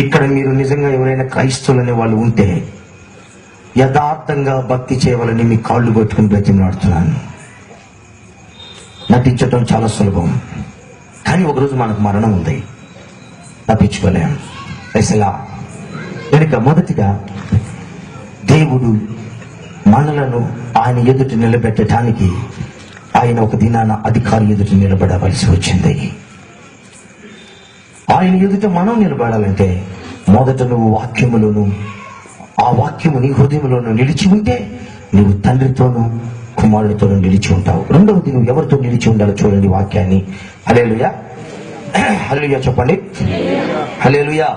ఇక్కడ మీరు నిజంగా ఎవరైనా క్రైస్తవులు అనే వాళ్ళు ఉంటే యథార్థంగా భక్తి చేయవాలని మీ కాళ్ళు పట్టుకుని బ్రతిమలాడుతున్నాను. నటించటం చాలా సులభం, కానీ ఒకరోజు మనకు మరణం ఉంది, తప్పించుకోలేం. అసలా కనుక మొదటిగా దేవుడు మనలను ఆయన ఎదుట నిలబెట్టడానికి ఆయన ఒక దినాన అధికారి ఎదుట నిలబడవలసి వచ్చింది. ఆయన ఎదుట మనం నిలబడాలంటే మొదట నువ్వు వాక్యములోను, ఆ వాక్యము నీ హృదయంలోనూ నిలిచి ఉంటే నువ్వు తండ్రితోనూ కుమారుడితోనూ నిలిచి ఉంటావు. రెండవది, నువ్వు ఎవరితో నిలిచి ఉండాలో చూడండి వాక్యాన్ని. హల్లెలూయా, హల్లెలూయా చెప్పండి. హల్లెలూయా,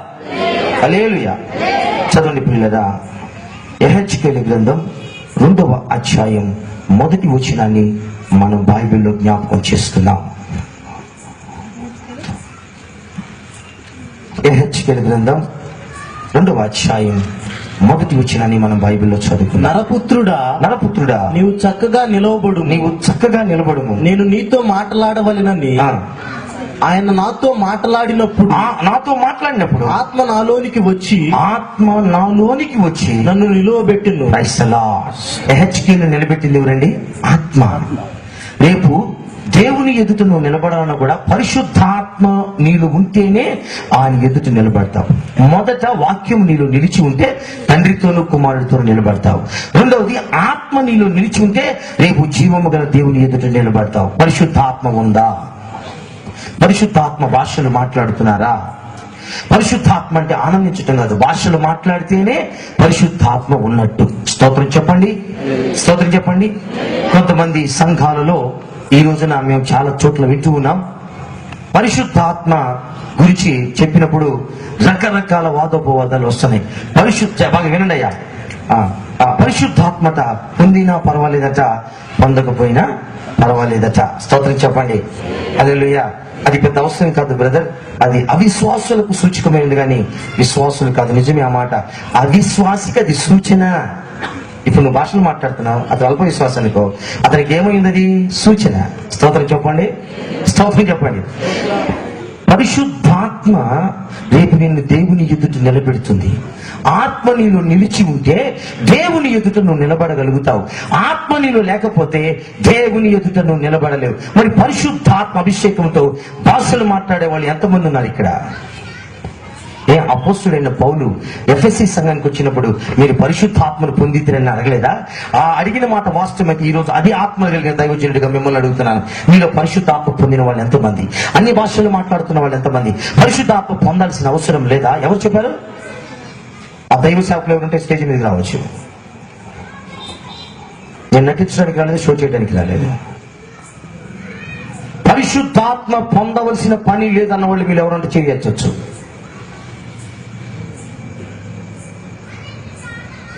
హల్లెలూయా. చదవండి పిల్లరా. యెహెజ్కేలు గ్రంథం 2వ అధ్యాయం 1వ వచనాన్ని మనం బైబిల్లో జ్ఞాపకం చేస్తున్నాం. యెహెజ్కేలు గ్రంథం 2వ అధ్యాయం 1వ వచనాన్ని మనం బైబిల్లో చదువుకున్నాం. నరపుత్రుడా నీవు చక్కగా నిలబడుము, నేను నీతో మాట్లాడవలెనని ఆయన నాతో మాట్లాడినప్పుడు ఆత్మ నాలోనికి వచ్చి నన్ను నిలువబెట్టిను. యెహెజ్కేలును నిలబెట్టింది ఎవరండి? ఆత్మ. రేపు దేవుని ఎదుట నువ్వు నిలబడాలన్నా కూడా పరిశుద్ధాత్మ నీలో ఉంటేనే ఆయన ఎదుట నిలబడతావు. మొదట వాక్యం నీలో నిలిచి ఉంటే తండ్రితోనూ కుమారుడితోనూ నిలబడతావు. రెండవది, ఆత్మ నీలో నిలిచి ఉంటే రేపు జీవము గల దేవుని ఎదుట నిలబడతావు. పరిశుద్ధాత్మ ఉందా? పరిశుద్ధాత్మ భాషలు మాట్లాడుతున్నారా? పరిశుద్ధాత్మ అంటే ఆనందించటం కాదు, భాషలు మాట్లాడితేనే పరిశుద్ధాత్మ ఉన్నట్టు. స్తోత్రం చెప్పండి, స్తోత్రం చెప్పండి. కొంతమంది సంఘాలలో ఈ రోజున మేము చాలా చోట్ల వింటూ ఉన్నాం, పరిశుద్ధాత్మ గురించి చెప్పినప్పుడు రకరకాల వాదోపవాదాలు వస్తున్నాయి. బాగా వినండి అయ్యా, పరిశుద్ధాత్మత పొందినా పర్వాలేదట, పొందకపోయినా పర్వాలేదట. స్తోత్రం చెప్పండి. హల్లెలూయా. అది పెద్ద అవసరం కాదు బ్రదర్, అది అవిశ్వాసులకు సూచకమైనది కానీ విశ్వాసులు కాదు. నిజమే ఆ మాట. అవిశ్వాసికి అది సూచన. ఇప్పుడు నువ్వు భాషలు మాట్లాడుతున్నావు, అతను అల్ప విశ్వాసం అనుకో, అతనికి ఏమైంది? అది సూచన. స్తోత్రం చెప్పండి, స్తోత్రం చెప్పండి. పరిశుద్ధాత్మ రేపు నిన్ను దేవుని ఎదుట నిలబెడుతుంది. ఆత్మ నీలో నిలిచి ఉంటే దేవుని ఎదుట నువ్వు నిలబడగలుగుతావు. ఆత్మ నీలో లేకపోతే దేవుని ఎదుట నువ్వు నిలబడలేవు. మరి పరిశుద్ధాత్మ అభిషేకంతో భాషలు మాట్లాడే వాళ్ళు ఎంతమంది ఉన్నారు ఇక్కడ? అపోస్తుడైన పౌలు ఎఫెసీ సంఘానికి వచ్చినప్పుడు మీరు పరిశుద్ధాత్మను పొందితేనని అడగలేదా? ఆ అడిగిన మాట వాస్తవమైతే ఈ రోజు అది ఆత్మ కలిగిన దైవజనుడిగా మిమ్మల్ని అడుగుతున్నాను, మీలో పరిశుద్ధాత్మ పొందిన వాళ్ళు ఎంతమంది? అన్ని భాషలు మాట్లాడుతున్న వాళ్ళు ఎంతమంది? పరిశుద్ధాత్మ పొందాల్సిన అవసరం లేదా? ఎవరు చెప్పారు? ఆ దైవ సేవకులు ఎవరుంటే స్టేజ్ మీద రావచ్చు. నేను నటించడానికి రాలేదు, షో చేయడానికి రాలేదు. పరిశుద్ధాత్మ పొందవలసిన పని లేదన్న వాళ్ళు మీరు ఎవరంటే చేయొచ్చు.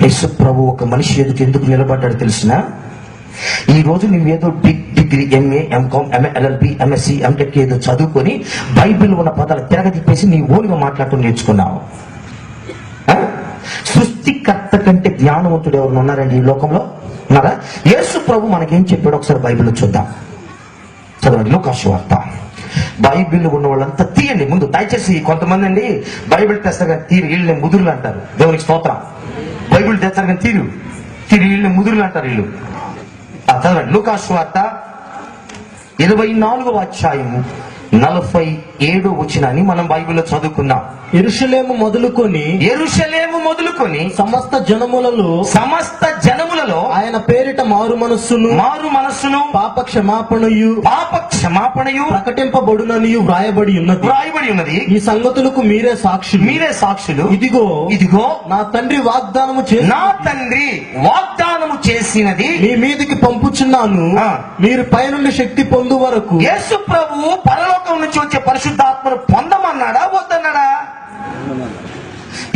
యేసు ప్రభు ఒక మనిషి ఎదుట ఎందుకు నిలబడ్డాడు తెలిసిన? ఈ రోజు నువ్వేదో big degree MA, MCom, MA, LLB, MSc, MTech ఏదో చదువుకొని బైబిల్ ఉన్న పదాలు తిరగతిప్పేసి నీ ఓన్గా మాట్లాడటం నేర్చుకున్నావు. సృష్టికర్త కంటే జ్ఞానవంతుడు ఎవరు ఉన్నారండి ఈ లోకంలో? ఉన్నారా? యేసు ప్రభు మనకేం చెప్పాడు ఒకసారి బైబిల్లో చూద్దాం. చదవండి లూకా సువార్త. బైబిల్ ఉన్న వాళ్ళంతా తీయండి ముందు దయచేసి. కొంతమంది అండి బైబిల్ తెస్తారు కానీ తీరు, వీళ్ళని ముదురులు అంటారు. దేవునికి స్తోత్రం. బైబిల్ తెస్తారు కానీ తీరు వీళ్ళని ముదురులు అంటారు వీళ్ళు. చదవండి లూకా సువార్త 24వ అధ్యాయము 47వ వచనాన్ని మనం బైబిల్లో చదువుకున్నాం. యెరూషలేము మొదలుకొని సమస్త జనములలో ఆయన పేరిట మారు మనస్సును పాప క్షమాపణయు ప్రకటింపబడుననియు వ్రాయబడి ఉన్నది. ఈ సంగతులకు మీరే సాక్షులు. ఇదిగో నా తండ్రి వాగ్దానము చేసినది మీ మీదికి పంపుచున్నాను. మీరు పైనుండి శక్తి పొందు వరకు. యేసు ప్రభువు పరలోకం నుంచి వచ్చే పరిశుద్ధాత్మను పొందమన్నాడా వద్దన్నాడా?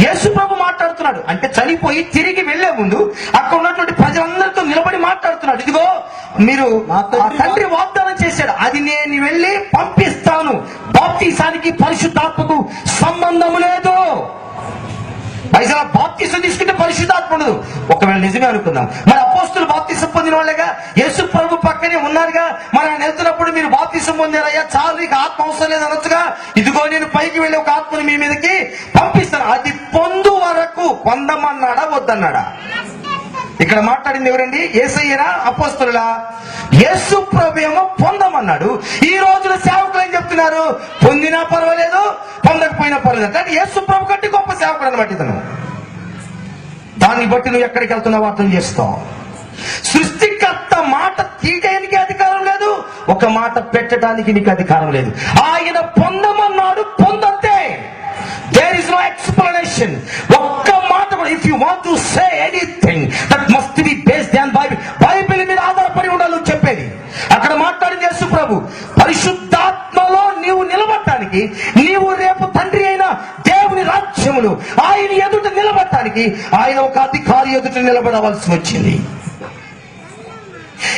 యేసు ప్రభు మాట్లాడుతున్నాడు. అంటే చనిపోయి తిరిగి వెళ్లే ముందు అక్కడ ఉన్నటువంటి ప్రజలందరితో నిలబడి మాట్లాడుతున్నాడు. ఇదిగో మీరు తండ్రి వాగ్దానం చేశాడు, అది నేను వెళ్ళి పంపిస్తాను. బాప్తీసానికి పరిశుద్ధాత్మకు సంబంధం లేదు. అయితే బాప్తిసం తీసుకుంటే పరిశుద్ధాత్మ ఉండదు. ఒకవేళ నిజమే అనుకుందాం, మరి అపోస్తులు బాప్తిసం పొందిన వాళ్ళేగా, యేసు ప్రభు పక్కనే ఉన్నారుగా. మరి ఆయన వెళ్తున్నప్పుడు మీరు బాప్తిసం పొందారయ్యా, చాలు ఇక ఆత్మ అవసరం లేదు అనొచ్చుగా. ఇదిగో నేను పైకి వెళ్ళి ఒక ఆత్మని మీ మీదకి పంపిస్తాను, అది పొందు వరకు పొందమన్నాడా వద్దన్నాడా? ఇక్కడ మాట్లాడింది ఎవరండి? యేసయ్యనా అపోస్తులా? యేసు ప్రభు ఏమో పొందమన్నాడు. ఈ రోజున సేవకులు ఏం చెప్తున్నారు? పొందినా పర్వాలేదు, పొందకపోయినా పర్వాలేదు. అంటే యేసు ప్రభు కంటే గొప్ప సేవకుడు అనమాట ఇతను. దాన్ని బట్టి నువ్వు ఎక్కడికి వెళ్తున్నావు అర్థం చేసుకో. సృష్టికర్త మాట తీయడానికి అధికారం లేదు, ఒక మాట పెట్టడానికి నీకు అధికారం లేదు. ఆయన పొందమన్నాడు, పొందంతే. There is no explanation. ఒక్క మాట కూడా. If you want to say anything, that must be based on Bible. Bible మీద ఆధారపడి ఉండాలి నువ్వు చెప్పేది. అక్కడ మాట్లాడింది యేసు ప్రభు. పరిశుద్ధాత్మలో నీవు నిలబడటానికి, నీవు రేపు తండ్రి అయిన దేవుని రాజ్యములు ఆయన ఎదుట నిలబడటానికి ఆయన ఒక అధికారి ఎదుట నిలబడవలసి వచ్చింది.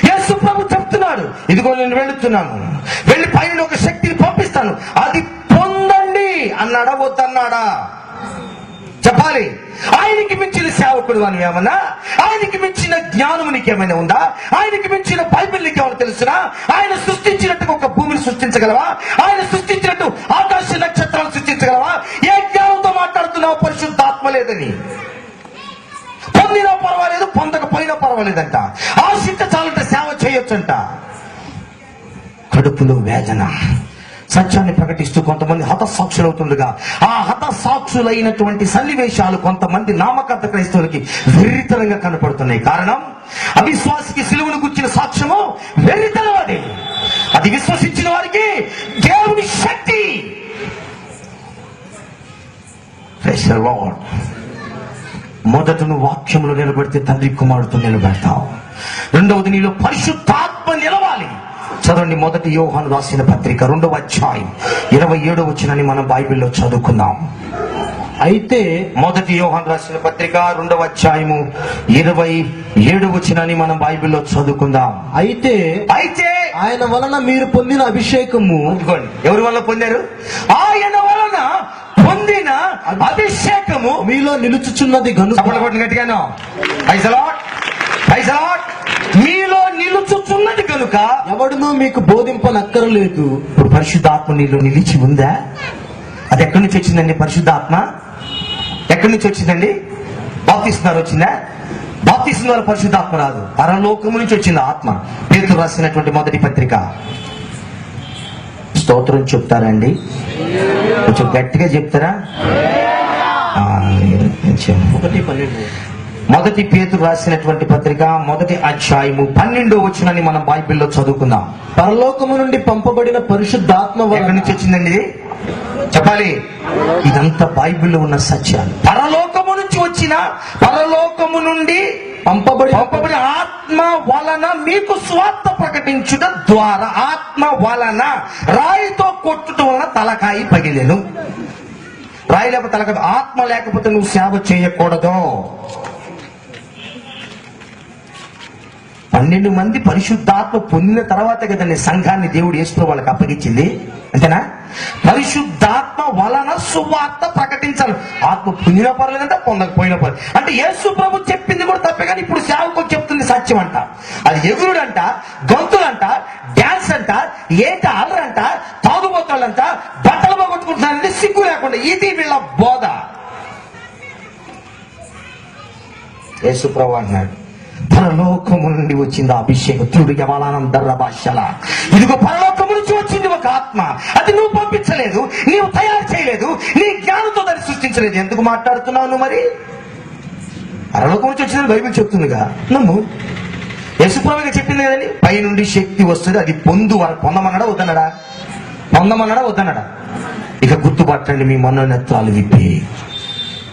యేసు ప్రభు చెప్తున్నాడు, ఇదిగో నేను వెళుతున్నాను, వెళ్ళి పైన ఒక శక్తిని పంపిస్తాను, అది పొందండి అన్నాడా వద్దన్నాడా? చెప్పాలి. ఆయనకి మించిన సేవకుడు అని ఏమన్నా? ఆయనకి మించిన జ్ఞానం నీకేమైనా ఉందా? ఆయనకి మించిన బైబిల్ నీకేమైనా తెలుసునా? ఆయన సృష్టించినట్టుగా ఒక భూమిని సృష్టించగలవా? ఆయన సృష్టించినట్టు ఆకాశ నక్షత్రాలు సృష్టించగలవా? ఏ జ్ఞానంతో మాట్లాడుతున్నావు? పరిశుద్ధాత్మ లేదని. పొందినా పర్వాలేదు, పొందకపోయినా పర్వాలేదంట. ఆశించ చాలంటే సేవ చేయొచ్చంట. కడుపులో వేదన, సత్యాన్ని ప్రకటిస్తూ కొంతమంది హతసాక్షులు అవుతుండగా, ఆ హతసాక్షులైనటువంటి సన్నివేశాలు కొంతమంది నామకర్త క్రైస్తవులకి వెర్రితనంగా కనపడుతున్నాయి. కారణం, అవిశ్వాసికి సిలువను గుర్చిన సాక్ష్యము వెర్రితనం. అది విశ్వసించిన వారికి దేవుని శక్తి. Praise the Lord. మొదట నువ్వు వాక్యములో నిలబడితే తండ్రి కుమారుడితో నిలబెడతావు. రెండవది నీలో పరిశుద్ధాత్మ నిలవాలి. చదవండి, మొదటి యోహాను రాసిన పత్రిక 2వ అధ్యాయం 27వ వచనాన్ని మనం బైబిల్లో చదువుకుందాం. అయితే మొదటి యోహాను రాసిన పత్రిక 2వ అధ్యాయము 27వ వచనాన్ని మనం బైబిల్లో చదువుకుందాం. అయితే ఆయన వలన మీరు పొందిన అభిషేకము. ఎవరి వల్ల పొందారు? ఆయన వలన పొందిన అభిషేకము మీలో నిలుచుచున్నది గనుక. గట్టిగాను మీలో నిలుచుచున్నది కనుక ఎవడునూ మీకు బోధింపనక్కరలేదు. ఇప్పుడు పరిశుద్ధాత్మ నీలో నిలిచి ఉందా? అది ఎక్కడి నుంచి వచ్చిందండి? పరిశుద్ధాత్మ ఎక్కడి నుంచి వచ్చిందండి? బాప్తిస్మం వచ్చిందా? బాప్తిస్మం ద్వారా పరిశుద్ధాత్మ రాదు, పరలోకము నుంచి వచ్చింది ఆత్మ. పేతురు రాసినటువంటి మొదటి పత్రిక. స్తోత్రం చెప్తారండి? కొంచెం గట్టిగా చెప్తారా? 1:12. మొదటి పేతురు రాసినటువంటి పత్రిక 1వ అధ్యాయము 12వ వచనాన్ని మనం బైబిల్లో చదువుకుందాం. పరలోకము నుండి పంపబడిన పరిశుద్ధాత్మ ఎక్కడి నుంచి వచ్చిందండి? చెప్పాలి. ఇదంతా బైబిల్లో ఉన్న సత్యాలు. పరలోకము నుంచి వచ్చిన, పరలోకము నుండి పంపబడిన ఆత్మ వలన మీకు స్వార్థ ప్రకటించుట ద్వారా, ఆత్మ వలన రాయితో కొట్టుట వలన తలకాయి పగిలెను. రాయి లేకపోతే తలకాయ, ఆత్మ లేకపోతే నువ్వు సేవ చేయకూడదు. 12 మంది పరిశుద్ధాత్మ పొందిన తర్వాత కదండి సంఘాన్ని దేవుడు యేసు వాళ్ళకి అప్పగించింది, అంతేనా? పరిశుద్ధాత్మ వలన సువార్త ప్రకటించాలి. ఆత్మ పొందిన పర్లేదంటే పొందకపోయినా పర్లేదు అంటే యేసు ప్రభు చెప్పింది కూడా తప్పే, కానీ ఇప్పుడు సేవకు చెప్తుంది సత్యం అంట. అది ఎగురుడంట, గొంతులంట, డాన్స్ అంట, ఏంట అల్లరంట, తాగుబోతాళ్ళంట, బట్టలు పోగొట్టుకుంటున్నారంటే సిగ్గు లేకుండా. ఇది వీళ్ళ బోధ. యేసు ప్రభు అంటున్నాడు, పరలోకము నుండి వచ్చింది అభిషేకం. చూడు యవలానందర్ర భాషల, ఇదిగో పరలోకము నుంచి వచ్చింది ఒక ఆత్మ. అది నువ్వు పంపించలేదు, నీవు తయారు చేయలేదు, నీ జ్ఞానంతో దాన్ని సృష్టించలేదు. ఎందుకు మాట్లాడుతున్నావు నువ్వు? మరి పరలోకం నుంచి వచ్చిందని బైబిల్ చెప్తుందిగా, నమ్ము. యేసుప్రభుగా చెప్పింది కదండి, పై నుండి శక్తి వస్తుంది, అది పొందమన్నాడా వద్దన్నాడా? పొందమన్నాడా వద్దన్నాడా? ఇక గుర్తుపట్టండి, మీ మనోనేత్రాలు విప్పి.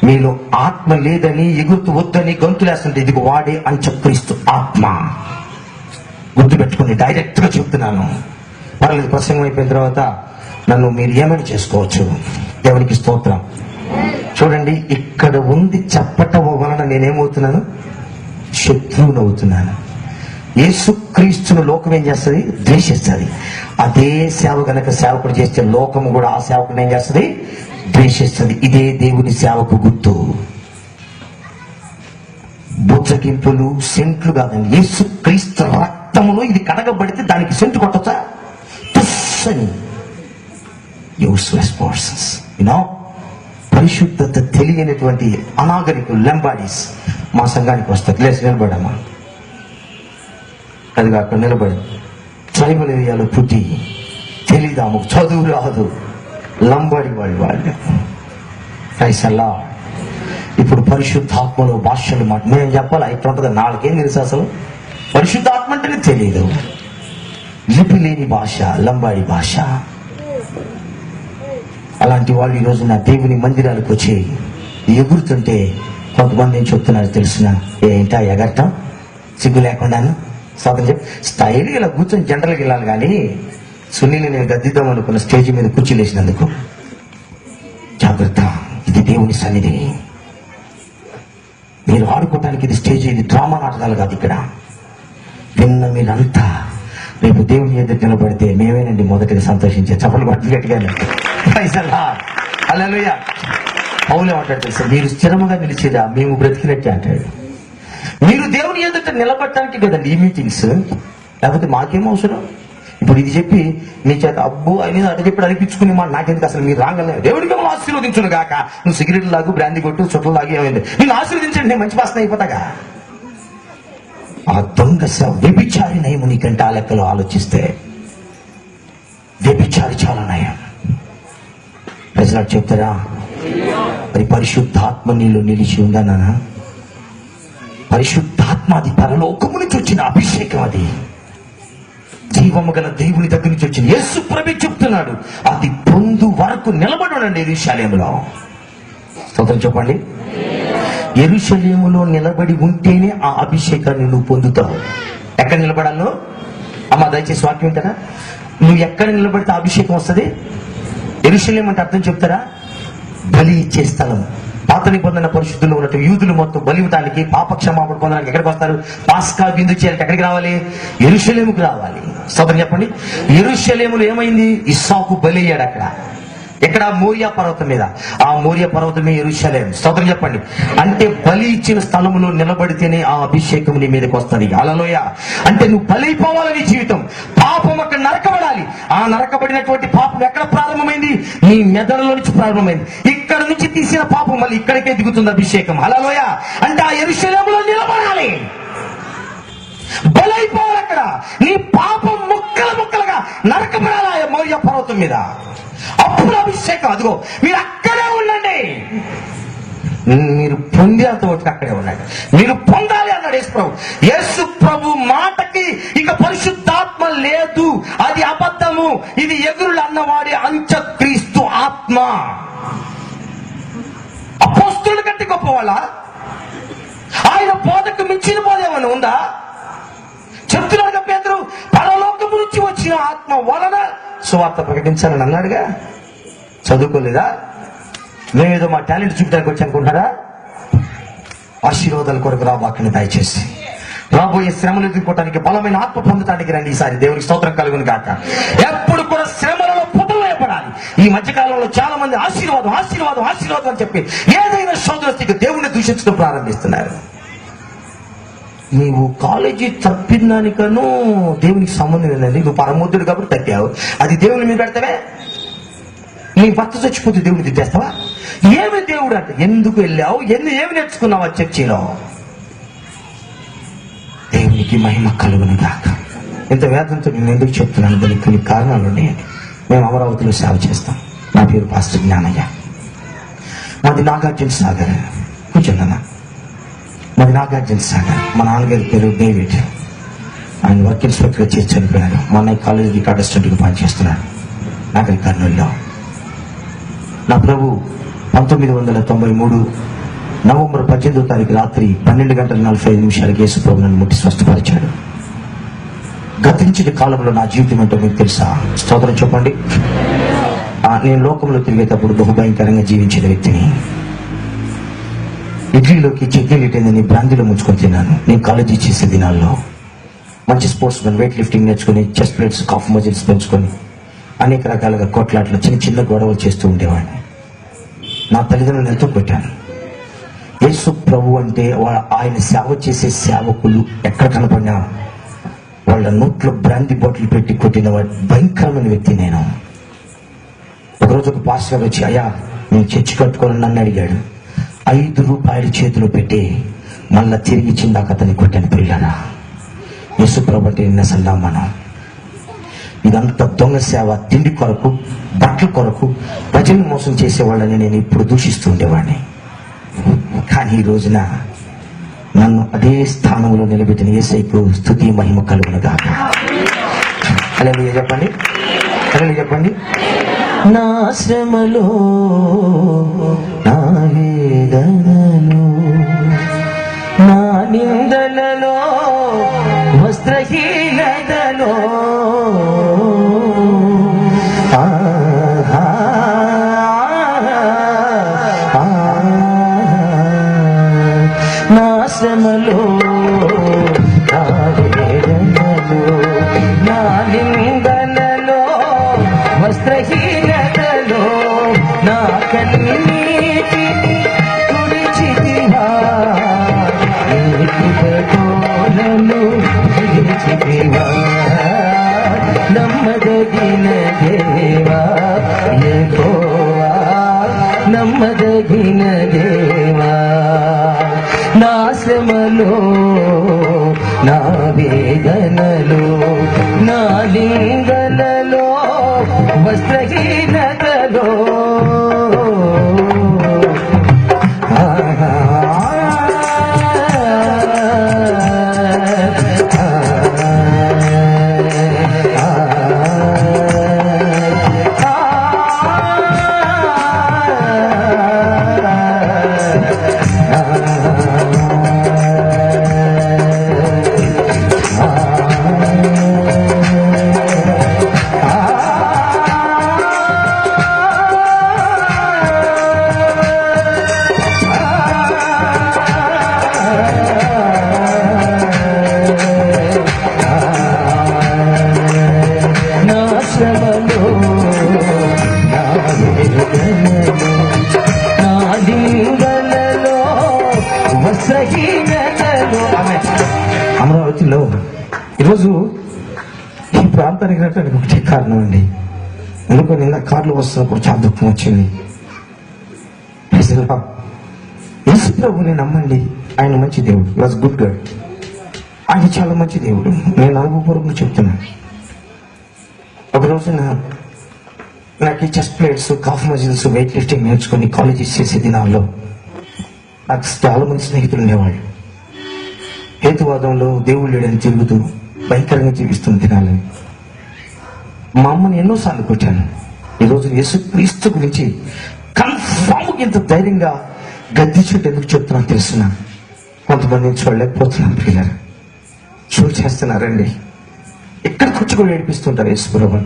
మీలో ఆత్మ లేదని, ఎగురుతూ వద్దని గొంతులేస్తుంటే ఇదిగో వాడే అంత్యక్రీస్తు ఆత్మ. గుర్తుపెట్టుకుని డైరెక్ట్ గా చెప్తున్నాను. పర్లేదు, ప్రసంగం అయిపోయిన తర్వాత నన్ను మీరు ఏమైనా చేసుకోవచ్చు. దేవునికి స్తోత్రం. చూడండి, ఇక్కడ ఉంది చెప్పటం వలన నేనేమవుతున్నాను? శత్రువును అవుతున్నాను. యేసుక్రీస్తును లోకం ఏం చేస్తుంది? ద్వేషిస్తుంది. అదే సేవ గనక సేవకుడు చేస్తే లోకము కూడా ఆ సేవకుడు ఏం చేస్తుంది? ద్వేషిస్తుంది. ఇదే దేవుని సేవకు గుర్తు. బుజ్జగింపులు, సెంట్లు కాదండి. యేసు క్రీస్తు రక్తములో ఇది కడగబడితే దానికి సెంటు కొట్టచ్చా? తుస్సని యూస్లెస్ పర్సన్స్, యూనో, పరిశుద్ధత తెలియనటువంటి అనాగరికులు, లెంబాడీస్ మా సంఘానికి వస్తారు. లేచి నిలబడమ్మా, అది కాక నిలబడి ట్రైబల్ ఏరియాలో పుట్టి తెలీదు, ఆమెకు చదువు రాదు, లంబాడి వాళ్ళు రైసల్లా. ఇప్పుడు పరిశుద్ధాత్మలో భాషలు మాట నేను చెప్పాలి, అయిపోతుంది. నాలుగేం తెలుసు అసలు పరిశుద్ధాత్మ అంటేనే తెలియదు. లిపి లేని భాష, లంబాడి భాష. అలాంటి వాళ్ళు ఈరోజు నా దేవుని మందిరాలకు వచ్చి ఎగురుతుంటే కొంతమంది ఏం చెప్తున్నారు తెలిసిన, ఏంటా ఎగరటం సిగ్గు లేకుండాను స్టైల్ ఇలా కూర్చొని జనరల్కి వెళ్ళాలి. కానీ సునీని నేను గద్దిద్దాం అనుకున్న స్టేజ్ మీద కూర్చోలేసినందుకు జాగ్రత్త, ఇది దేవుని సన్నిధి. మీరు ఆడుకోవటానికి ఇది స్టేజ్, ఇది డ్రామా నాటకాలు కాదు. ఇక్కడ విన్న మీరంతా రేపు దేవుని ఎదురు నిలబడితే మేమేనండి మొదటిగా సంతోషించే. చప్పలు పట్టి గట్టిగానే హల్లెలూయా. పౌలు అంటాడు తెలుసా, మీరు స్థిరముగా నిలిచేదా మేము బ్రతికినట్టే అంటాడు. మీరు దేవుని ఎదుట నిలబడటానికి కదండి ఈ మీటింగ్స్, లేకపోతే మాకేం అవసరం. ఇప్పుడు ఇది చెప్పి మీ చేత అబ్బు అని అటు చెప్పి అనిపించుకుని మాట నాకెందుకు, అసలు మీరు రాగలే. దేవుడికి మేము ఆశీర్వదించును గాక. నువ్వు సిగరెట్లు లాగు, బ్రాందీ కొట్టు, చుట్టలు లాగి ఏమైంది, నేను ఆశీర్వదించండి, నేను మంచి వాసన అయిపోతాగా. ఆ దొంగ వ్యభిచారి నయము నీకంటే ఆ లెక్కలో ఆలోచిస్తే వ్యభిచారి చాలా నయం. ప్రజలు చెప్తారా, అది పరిశుద్ధాత్మ నీళ్ళు నిలిచి ఉందా నాన్న? పరిశుద్ధాత్మ అది పరలోకము నుంచి వచ్చిన అభిషేకం, అది జీవము గల దేవుని దగ్గర నుంచి వచ్చిన. యేసు ప్రభు చెప్తున్నాడు, అది పొందు వరకు నిలబడండి యెరూషలేములో. స్తోత్రం చెప్పండి. యెరూషలేములో నిలబడి ఉంటేనే ఆ అభిషేకాన్ని నువ్వు పొందుతావు. ఎక్కడ నిలబడాలో అమ్మ దయచేసి వాక్యం ఉంటారా? నువ్వు ఎక్కడ నిలబడితే అభిషేకం వస్తుంది? యెరూషలేం అంటే అర్థం చెప్తారా? బలి ఇచ్చే స్థలం. పాత నిబంధన పరిశుద్ధులు ఉన్నట్టు యూదులు మొత్తం బలి ఇవ్వడానికి, పాప క్షమాపణ పొందడానికి ఎక్కడికి వస్తారు? పాస్కా విందు చేయాలంటే ఎక్కడికి రావాలి? యెరూషలేముకు రావాలి. స్తోత్రం చెప్పండి. యెరూషలేములో ఏమైంది? ఇస్సాకు బలి అయ్యాడు అక్కడ. ఎక్కడ? మోరియా పర్వతం మీద. ఆ మోరియా పర్వతమే యెరూషలేం. స్తోత్రం చెప్పండి. అంటే బలి ఇచ్చిన స్థలములో నిలబడితేనే ఆ అభిషేకం నీ మీదకి వస్తుంది. హల్లెలూయా. అంటే నువ్వు బలైపోవాలి. నీ జీవితం పాపం అక్కడ నరకబడాలి. ఆ నరకబడినటువంటి పాపం ఎక్కడ ప్రారంభమైంది? నీ మెదడులో నుంచి ప్రారంభమైంది. ఇక్కడ నుంచి తీసిన పాపం మళ్ళీ ఇక్కడికే దిగుతుంది అభిషేకం. హల్లెలూయా. అంటే ఆ యెరూషలేములో నిలబడాలి, బలైపోవాలి. అక్కడ నీ పాపం ముక్కలు ముక్కలుగా నరకబడాలి ఆ మోరియా పర్వతం మీద. అప్పుడు అభిషేకం. అదిగో మీరు అక్కడే ఉండండి. మీరు పొందేంత వరకు అక్కడే ఉండండి. మీరు పొందాలి అన్నాడు యేసు ప్రభు. యేసు ప్రభు మాటకి ఇక పరిశుద్ధాత్మ లేదు, అది అబద్ధము, ఇది ఎగురులు అన్నవాడి అంత్యక్రీస్తు ఆత్మ. అపోస్తలుల కంటే గొప్పవాళ్ళ? ఆయన బోధకు మించిన బోధ ఏమైనా ఉందా? చెప్తున్నాడుగా పేతురు, పరలోకము నుంచి వచ్చిన ఆత్మ వలన సువార్త ప్రకటించాలని అన్నాడుగా. చదువుకోలేదా? మేమేదో మా టాలెంట్ చూపించడానికి వచ్చి అనుకుంటారా? ఆశీర్వాదాల కొరకు రాబాకండి దయచేసి. రాబోయే శ్రమలు ఎదుర్కోవటానికి, బలమైన ఆత్మ పొందటానికి రండి. ఈసారి దేవునికి స్తోత్రం కలుగును గాక. ఎప్పుడు కూడా శ్రమలలో పుట్టలేపడాలి. ఈ మధ్యకాలంలో చాలా మంది ఆశీర్వాదం ఆశీర్వాదం ఆశీర్వాదం అని చెప్పి ఏదైనా సోదర స్థితికి దేవుణ్ణి దూషించడం ప్రారంభిస్తున్నారు. నీవు కాలేజీ తప్పిన దానికను దేవునికి సంబంధం ఏంటండి? నువ్వు పరముద్రుడు కాబట్టి తప్పావు, అది దేవుని మీద పెడతావే. నీ భర్త చచ్చిపోతే దేవుని తిట్టేస్తావా? ఏమి దేవుడు అంటే? ఎందుకు వెళ్ళావు, ఏమి నేర్చుకున్నావు ఆ చర్చిలో? దేవునికి మహిమ కలుగును గాక. ఇంత వేదంతో నేను ఎందుకు చెప్తున్నాను? దానికి కొన్ని కారణాలు ఉన్నాయండి. మేము అమరావతిలో సేవ చేస్తాం. నా పేరు పాస్టర్ జ్ఞానయ్య. మాది నాగార్జున సాగర్. కూర్చున్నా. మాది నాగార్జున సాగర్. మా నాన్నగారి పేరు డేవిడ్. ఆయన వర్క్ ఇన్స్పెక్టర్గా చేసి చనిపోయాడు. మా అన్నయ్య కాలేజీ రికార్డ్ అసిస్టెంట్గా పనిచేస్తున్నాడు నాగరి కర్నూలులో. నా ప్రభు 1993 నవంబర్ 18వ తారీఖు రాత్రి 12:45 యేసు ప్రభు నన్ను ముట్టి స్వస్థపరిచాడు. గతించిన కాలంలో నా జీవితం ఏంటో మీకు తెలుసా? స్తోత్రం చెప్పండి. నేను లోకంలో తిరిగేటప్పుడు బహుభయంకరంగా జీవించిన వ్యక్తిని. ఇడ్లీలోకి చట్నీలు ఇట్టేందని బ్రాందీలో ముంచుకొని తిన్నాను. నేను కాలేజీ చేసే దినాల్లో మంచి స్పోర్ట్స్ మెన్, వెయిట్ లిఫ్టింగ్ నేర్చుకుని, చెస్ట్ ప్లేట్స్, కాఫ్ మజిల్స్ పెంచుకొని అనేక రకాలుగా కొట్లాట్లు, చిన్న చిన్న గొడవలు చేస్తూ ఉండేవాడిని. నా తల్లిదండ్రులను ఎంతో పెట్టాను. యేసు ప్రభు అంటే ఆయన సేవ చేసే సేవకులు ఎక్కడ కనపడినా వాళ్ళ నోట్లో బ్రాంతి బాటిల్ పెట్టి కొట్టిన భయంకరమైన వ్యక్తి నేను. ఒకరోజు ఒక పాస్టర్ గారు వచ్చి, అయ్యా నేను చర్చి కట్టుకోవాలని నన్ను అడిగాడు. 5 రూపాయలు చేతిలో పెట్టి మళ్ళా తిరిగి ఇచ్చిందాక అతన్ని కొట్టాను. పిల్లరా, యేసు ప్రభు అంటే నిన్న సన్నామనం. ఇదంతా దొంగ సేవ, తిండి కొరకు, బట్టల కొరకు ప్రజలను మోసం చేసేవాళ్ళని నేను ఇప్పుడు దూషిస్తూ ఉండేవాడిని. కానీ ఈ రోజున నన్ను అదే స్థానంలో నిలబెట్టిన యేసయ్యకు స్తుతి మహిమ కలుగునుగా. హల్లెలూయా చెప్పండి, హల్లెలూయా చెప్పండి. నా శ్రమలో, నా వేదనలో, నా నిందలలో, వస్త్రహీనతలో, నా శ్రమలో, నా వేదనలో, నా నిందలలో, వస్త్రహీనతలో, నా కన్నీటిని తుడిచితివా, నీ కృపతోనను విడిచితివా. నమ్మదగిన దేవా యెహోవా, నమ్మదగిన దేవా. నా శ్రమలో, నా వేదనలో, నా లింగలలో, వస్త్రహీనతలో, అమరావతిలో ఈరోజు ఈ ప్రాంతానికి రావడానికి ఒకటే కారణం అండి. ఎందుకో నిన్న కార్లో వస్తున్నప్పుడు చాలా దుఃఖం వచ్చింది. యేసు ప్రభుని నమ్మండి, ఆయన మంచి దేవుడు. వాజ్ గుడ్ గాడ్, ఆయన చాలా మంచి దేవుడు. నేను అనుభవపూర్వకంగా చెప్తున్నాను. ఒక రోజున నాకు ఈ chest plates, calf muscles, weight lifting నేర్చుకుని కాలేజెస్ చేసే దినాల్లో నాకు చాలా మంది స్నేహితులు ఉండేవాళ్ళు. హేతువాదంలో దేవుడు లేడని తిరుగుతూ భయంకరంగా జీవిస్తున్న దినాలని మా అమ్మని ఎన్నోసార్లు కొట్టాను. ఈరోజు యేసుక్రీస్తు గురించి కన్ఫామ్గా ఇంత ధైర్యంగా గద్దించుంటే ఎందుకు చెప్తున్నాను తెలుసునా? కొంతమందిని చూడలేకపోతున్నాను. పిల్లలు షూట్ చేస్తున్నారండి, ఎక్కడికి వచ్చి కూడా ఏడిపిస్తుంటారు. యేసుప్రభు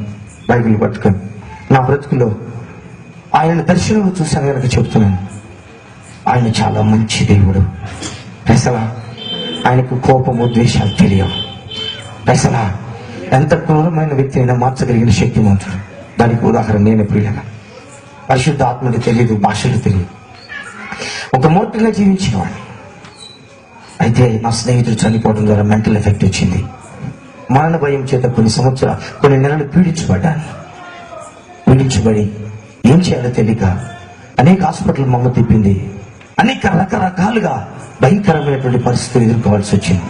బైబిల్ పట్టుకొని నా బ్రతుకులో ఆయన దర్శనంలో చూశాను కనుక చెప్తున్నాను. ఆయన చాలా మంచి దేవుడు. అసలు ఆయనకు కోపము, ద్వేషాలు తెలియవు. అసలు ఎంత క్రూరమైన వ్యక్తి అయినా మార్చగలిగిన శక్తిమంతుడు. దానికి ఉదాహరణ నేను. ప్రియులగా పరిశుద్ధ ఆత్మని తెలియదు, భాషలు తెలియదు, ఒక మూర్ఖంగా జీవించేవాడిని. అయితే నా స్నేహితుడు చనిపోవడం ద్వారా మెంటల్ ఎఫెక్ట్ వచ్చింది. మరణ భయం చేత కొన్ని నెలలు పీడించబడి ఏం చేయాలో తెలియక అనేక హాస్పిటల్ మమ్మ తిప్పింది. అనేక రకరకాలుగా భయంకరమైనటువంటి పరిస్థితులు ఎదుర్కోవాల్సి వచ్చింది.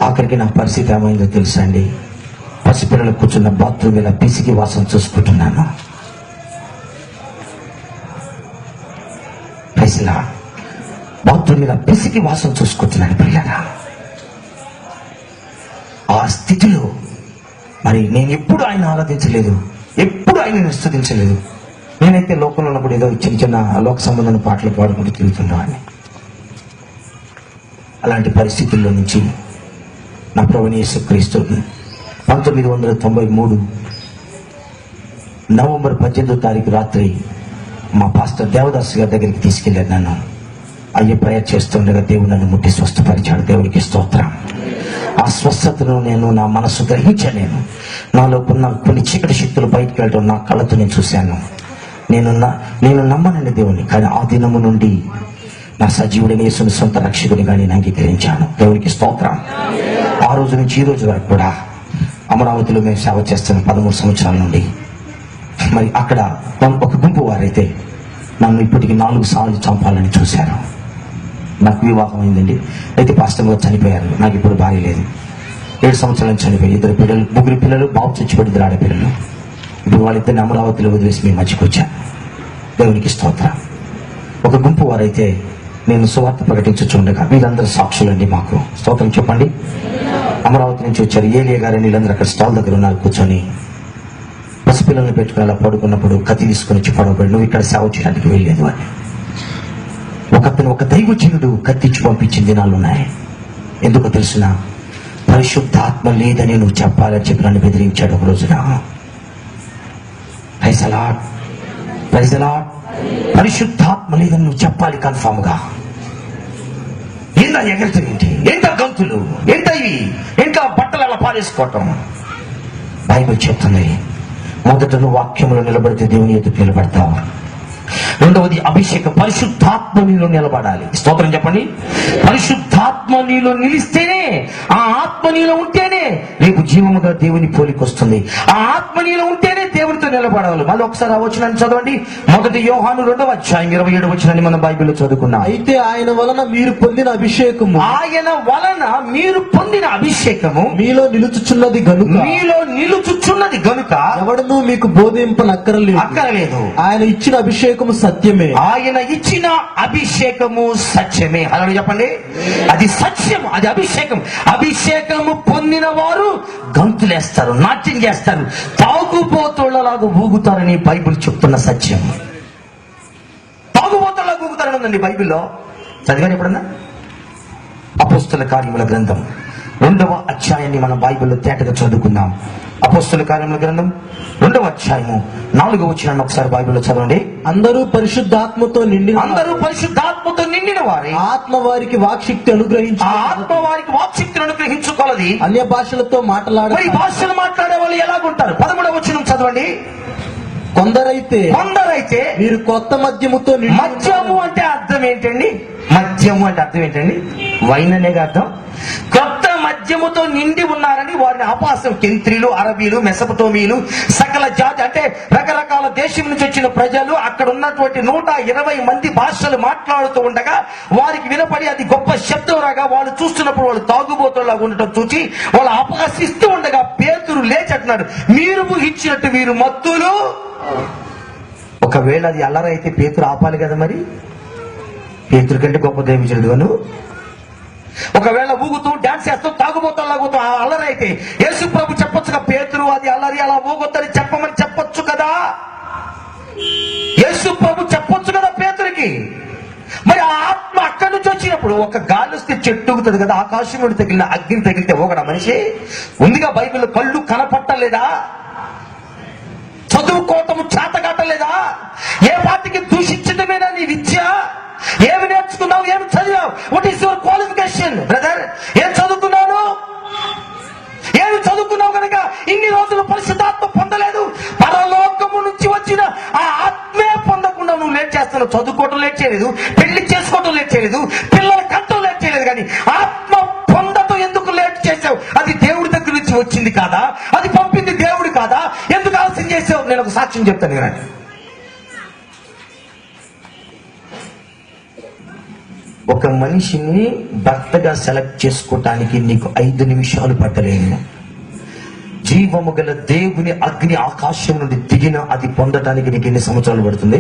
ఆఖరికి నా పరిస్థితి ఏమైందో తెలుసా అండి? పసిపిల్లలు కూర్చున్న బాత్రూమ్ మీద పిసికి వాసన చూసుకుంటున్నాను. బాత్రూమ్ మీద పిసికి వాసన చూసుకుంటున్నాను. పిల్లగా ఆ స్థితిలో మరి నేను ఎప్పుడు ఆయన ఆరాధించలేదు, ఎప్పుడు ఆయన స్తుతించలేదు. నేనైతే లోకంలో ఉన్నప్పుడు ఏదో చిన్న చిన్న లోక సంబంధమైన పాటలు పాడుకుంటూ తిరుగుతుండేవాడిని. అలాంటి పరిస్థితుల్లో నుంచి నా ప్రభువైన యేసుక్రీస్తు 1993 నవంబర్ 18వ తారీఖు రాత్రి మా పాస్టర్ దేవదాస్ గారి దగ్గరికి తీసుకెళ్ళారు. నన్ను అయ్యే ప్రేయర్ చేస్తుండగా దేవుడు నన్ను ముట్టి స్వస్థపరిచాడు. దేవుడికి స్తోత్రం. ఆ స్వస్థతను నా మనస్సు గ్రహించాను. నాలో ఉన్న కొన్ని చీకటి శక్తులు బయటకు వెళ్ళడం నా కళ్ళతో నేను చూశాను. నేను నమ్మనండి దేవుని, కానీ ఆ దినము నుండి నా సజీవుడైన యేసుని సొంత రక్షకునిగా నేను అంగీకరించాను. దేవునికి స్తోత్రం. ఆ రోజు నుంచి ఈ రోజు వరకు కూడా అమరావతిలో మేము సేవ చేస్తున్న 13 సంవత్సరాల నుండి మరి అక్కడ ఒక గుంపు వారైతే నన్ను ఇప్పటికి 4 సార్లు చంపాలని చూశారు. నాకు వివాహం అయిందండి. అయితే పాస్టర్ గారు చనిపోయారు. నాకు ఇప్పుడు భార్య లేదు. 7 సంవత్సరాల నుంచి చనిపోయి 2 పిల్లలు, 3 పిల్లలు, బాబు చచ్చిపోయి 2 ఆడపిల్లలు. ఇప్పుడు వాళ్ళిద్దరిని అమరావతిలో వదిలేసి మీ మధ్యకి వచ్చాను. దేవునికి స్తోత్రం. ఒక గుంపు వారైతే నేను సువార్త ప్రకటించుండగా వీళ్ళందరూ సాక్షులండి. మాకు స్తోత్రం చెప్పండి. అమరావతి నుంచి వచ్చారు. ఏలియా గారు వీళ్ళందరూ అక్కడ స్టాల్ దగ్గర ఉన్నారు కూర్చొని. పసిపిల్లల్ని పెట్టుకుని అలా పడుకున్నప్పుడు కత్తి తీసుకుని వచ్చి పడవబడి, నువ్వు ఇక్కడ సేవ చేయడానికి వెళ్ళలేదు అని ఒక దైవజనుడు కత్తిచ్చి పంపించిన దినాలు ఉన్నాయి. ఎందుకో తెలుసిన, పరిశుద్ధాత్మ లేదని నువ్వు చెప్పాలని చెప్పి నన్ను బెదిరించాడు ఒక రోజున. Praise the Lord, praise the Lord. పరిశుద్ధాత్మ లేదని నువ్వు చెప్పాలి కన్ఫామ్ గా. ఏందా ఎగరుతుంది, ఏంటా గంతులు, ఏంటా ఇవి, ఏంటా బట్టలు అలా పారేసుకోవటం. బైబిల్ చెప్తుంది, మొదట నువ్వు వాక్యములో నిలబడితే దేవుని ఎదుట నిలబడతావు. రెండవది అభిషేకం. పరిశుద్ధాత్మ నీలో నిలబడాలి. స్తోత్రం చెప్పండి. పరిశుద్ధాత్మ నీలో నిలిస్తేనే, ఆ ఆత్మ నీలో ఉంటేనే రేపు జీవముగా దేవుని పోలికి వస్తుంది. ఆ ఆత్మ నీలో ఉంటేనే దేవునితో నిలబడాలి. మళ్ళీ ఒకసారి ఆ వచనాన్ని చదవండి. 1 యోహాను 2వ అధ్యాయం 27 వచనాన్ని మనం బైబిల్లో చదువుకున్నాం. అయితే ఆయన వలన మీరు పొందిన అభిషేకము, ఆయన వలన మీరు పొందిన అభిషేకము మీలో నిలుచుచున్నది గనుక, మీలో నిలుచుచున్నది గనుక ఎవడను మీకు బోధింపనక్కరలేదు. ఆయన ఇచ్చిన అభిషేకము సత్యమే. ఆయన ఇచ్చిన అభిషేకము సత్యమే. అలా చెప్పండి. అది సత్యం, అది అభిషేకం. అభిషేకము పొందిన వారు గంతులేస్తారు, నాట్యం చేస్తారు, తాగుబోతుళ్ళలాగా ఊగుతారని బైబిల్ చెప్తున్న సత్యం. తాగుబోతుళ్ళలాగా ఊగుతారని ఉందండి బైబిల్లో. చదివాను ఎప్పుడన్నా? అపోస్తుల కార్యముల గ్రంథం 2వ అధ్యాయాన్ని మనం బైబిల్లో తేటగా చదువుకుందాం. అపోస్తుల కార్యముల గ్రంథం 2వ అధ్యాయము 4వ వచనాన్ని ఒకసారి బైబిల్లో చదవండి. అందరూ పరిశుద్ధాత్మతో నిండిన వారి ఆత్మ వారికి వాక్శక్తి అనుగ్రహించి, ఆత్మ వారికి వాక్శక్తిని అనుగ్రహించుకోవాలి. అన్య భాషలతో మరి భాషలు మాట్లాడే వాళ్ళు ఎలాగుంటారు? 13వ వచనం చదవండి. కొందరైతే మీరు కొత్త మద్యముతో మద్యము అంటే అర్థం ఏంటండి? మద్యము అంటే అర్థం ఏంటండి? వైన్ అనే అర్థం. కొత్త మద్యముతో నిండి ఉన్నారని వారిని అపాసం, కెంత్రీలు, అరబీలు, మెసపటోమీలు, సకల జాతి అంటే రకరకాల దేశం నుంచి వచ్చిన ప్రజలు అక్కడ ఉన్నటువంటి 120 మంది భాషలు మాట్లాడుతూ ఉండగా వారికి వినపడి అది గొప్ప శబ్దం రాగా వాళ్ళు చూస్తున్నప్పుడు వాళ్ళు తాగుబోతులాగా ఉండటం చూసి వాళ్ళు అపహసిస్తూ ఉండగా పేతురు లేచి అంటున్నాడు, మీరు ఊహించినట్టు వీరు మత్తులు. ఒకవేళ అది అల్లరైతే పేతురు ఆపాలి కదా. మరి పేతురు కంటే గొప్ప దైవజనుడు అను. ఒకవేళ ఊగుతూ డాన్స్ చేస్తూ తాగుబోతులాగుతూ అల్లరి అయితే యేసు ప్రభు చెప్పొచ్చుగా, పేతురు అది అల్లరి, అలా ఊగొద్దని చెప్పమని చెప్పొచ్చు కదా. యేసు ప్రభు చెప్పొచ్చు కదా పేతురికి. మరి ఆ ఆత్మ అక్కడి నుంచి వచ్చినప్పుడు ఒక గాలి వస్తే చెట్టు ఊగుతుంది కదా, ఆకాశం నుండి తగిలిన అగ్ని తగిలితే ఊగడా మనిషి? ఉందిగా బైబిల్లో. కళ్ళు కనపట్టలేదా? చదువుకోవటము చేతగట్టలేదా? ఏ పాటికి దూషించడమేనా నీ విద్య? ఏమి నేర్చుకున్నావు? ఏమి చదివావు? What is your qualification brother? ఏం చదువుకున్నావు? ఏమి చదువుకున్నావు కనుక ఇన్ని రోజులు పరిశుద్ధాత్మ పొందలేదు? పరలోకము నుంచి వచ్చిన ఆ ఆత్మే పొందకుండా నువ్వు లేట్ చేస్తున్నావు. చదువుకోవటం లేట్ చేయలేదు, పెళ్లి చేసుకోవటం లేట్ చేయలేదు, పిల్లల కంటం లేట్ చేయలేదు, కానీ ఆత్మ పొందటం ఎందుకు లేట్ చేసావు? అది దేవుడి దగ్గర నుంచి వచ్చింది కాదా? అది పంపింది దేవుడు కాదా? ఎందుకు ఆలస్యం చేసావు? నేను ఒక సాక్ష్యం చెప్తాను కదా. ఒక మనిషిని భర్తగా సెలెక్ట్ చేసుకోవటానికి నీకు 5 నిమిషాలు పట్టలేదు. జీవము గల దేవుని అగ్ని ఆకాశం నుండి దిగిన అది పొందటానికి నీకు ఎన్ని సంవత్సరాలు పడుతుంది?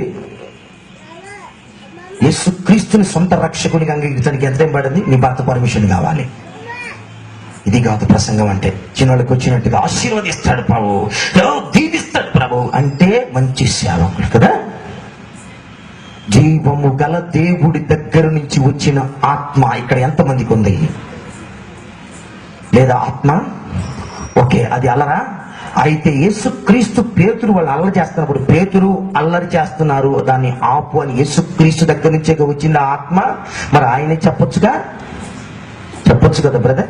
యేసుక్రీస్తుని సొంత రక్షకునిగా అంగీకరించడానికి ఎంతేం పడింది? నీ భర్త పర్మిషన్ కావాలి. ఇది కాదు ప్రసంగం అంటే. చిన్నోళ్ళకి వచ్చినట్టుగా ఆశీర్వదిస్తాడు ప్రభు, దీవిస్తాడు ప్రభు అంటే మంచి సేవకుడు కదా. జీవము గల దేవుడి దగ్గర నుంచి వచ్చిన ఆత్మ ఇక్కడ ఎంతమందికి ఉంది? లేదా ఆత్మ? ఓకే, అది అల్లరా? అయితే యేసుక్రీస్తు పేతురు వాళ్ళు అల్లరి చేస్తున్నప్పుడు, పేతురు అల్లరి చేస్తున్నారు దాన్ని ఆపు అని యేసుక్రీస్తు దగ్గర నుంచే వచ్చింది ఆత్మ. మరి ఆయనే చెప్పొచ్చు కదా బ్రదర్,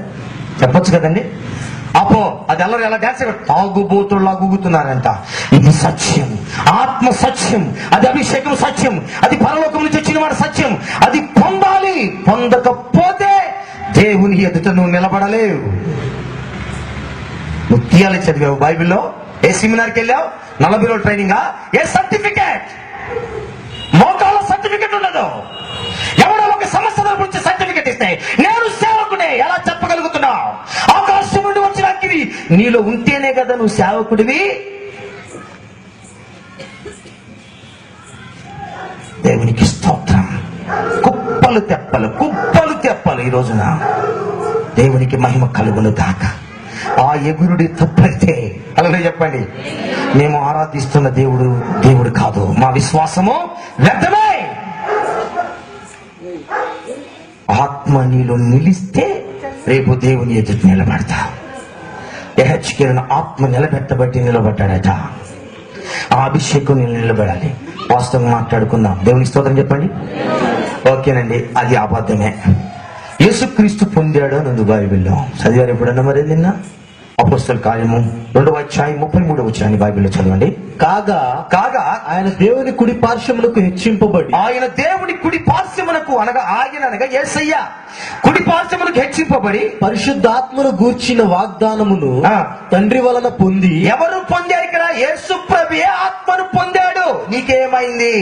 చెప్పొచ్చు కదండి. అపో అది అల్లరి ఎలా డాన్స్ తాగుబోతుల్లా ఊగుతున్నారంట. ఇది సత్యం, ఆత్మ సత్యం, అది అభిషేకం సత్యం, అది పరలోకం నుంచి వచ్చిన వాడు సత్యం. అది పొందాలి. పొందకపోతే దేవుని ఎదుట నువ్వు నిలబడలేవు. నువ్వు తీయాలి చదివావు బైబిల్లో, ఏ సెమినార్కి వెళ్ళావు, 40 రోజుల ట్రైనింగ్, ఏ సర్టిఫికేట్, మోకాళ్ళ సర్టిఫికేట్ ఉండదు. ఎవడో ఒక సంస్థ గురించి సర్టిఫికేట్ ఇస్తే నేను సేవకుడే ఎలా చెప్పగలుగుతున్నావు? ఆకాశం నుండి వచ్చిన అగ్ని నీలో ఉంటేనే కదా నువ్వు సేవకుడివి. దేవునికి స్తోత్రం. కుప్పలు తెప్పలు ఈ రోజున దేవునికి మహిమ కలుగును గాక. ఆ ఎగురుడి తప్పైతే అలాగే చెప్పండి, మేము ఆరాధిస్తున్న దేవుడు కాదు, మా విశ్వాసము వ్యర్థమే. ఆత్మ నీలో నిలిస్తే రేపు దేవుని ఎదుటి నిలబడతా. యెహెజ్కేలును ఆత్మ నిలబడ్డాడట. ఆ అభిషేకం నేను నిలబడాలి. వాస్తవం మాట్లాడుకుందాం. దేవునికి స్తోత్రం చెప్పండి. ఓకేనండి, అది అబద్ధమే. యేసుక్రీస్తు పొందాడు అని బైబిల్లో చదివారు ఎప్పుడన్నా? మరి నిన్న అపోస్తల కార్యము 2వ అధ్యాయం 33వ వచనాన్ని బైబిల్లో చదవండి. కాగా ఆయన దేవుని కుడి పార్శ్వమునకు హెచ్చింపబడి, ఆయన దేవుని కుడి పార్శ్వమునకు అనగా యేసయ్య కుడి పార్శ్వమునకు హెచ్చింపబడి పరిశుద్ధాత్మను గూర్చిన వాగ్దానమును తండ్రి వలన పొంది. ఎవరు పొందారు ఇక్కడ? యేసు ప్రభువే ఆత్మను పొందాడు. నీకేమైంది?